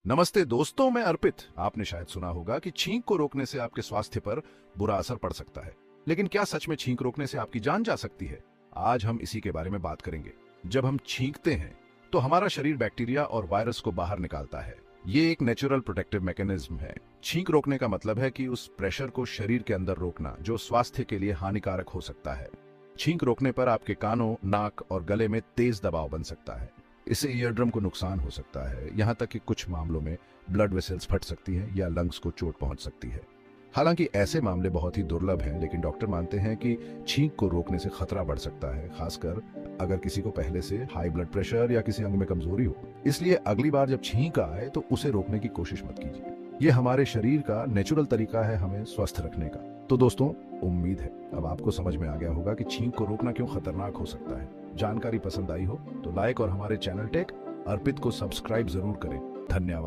नमस्ते दोस्तों, मैं अर्पित। आपने शायद सुना होगा कि छींक को रोकने से आपके स्वास्थ्य पर बुरा असर पड़ सकता है, लेकिन क्या सच में छींक रोकने से आपकी जान जा सकती है? आज हम इसी के बारे में बात करेंगे। जब हम छींकते हैं तो हमारा शरीर बैक्टीरिया और वायरस को बाहर निकालता है। ये एक नेचुरल प्रोटेक्टिव मैकेनिज्म है। छींक रोकने का मतलब है कि उस प्रेशर को शरीर के अंदर रोकना जो स्वास्थ्य के लिए हानिकारक हो सकता है। छींक रोकने पर आपके कानों, नाक और गले में तेज दबाव बन सकता है। इससे ईयरड्रम को नुकसान हो सकता है, यहाँ तक कि कुछ मामलों में ब्लड वेसल्स फट सकती हैं या लंग्स को चोट पहुंच सकती है। हालांकि ऐसे मामले बहुत ही दुर्लभ हैं, लेकिन डॉक्टर मानते हैं कि छींक को रोकने से खतरा बढ़ सकता है, खासकर अगर किसी को पहले से हाई ब्लड प्रेशर या किसी अंग में कमजोरी हो। इसलिए अगली बार जब छींक आए तो उसे रोकने की कोशिश मत कीजिए। ये हमारे शरीर का नेचुरल तरीका है हमें स्वस्थ रखने का। तो दोस्तों, उम्मीद है अब आपको समझ में आ गया होगा कि छींक को रोकना क्यों खतरनाक हो सकता है। जानकारी पसंद आई हो तो लाइक और हमारे चैनल टेक अर्पित को सब्सक्राइब जरूर करें। धन्यवाद।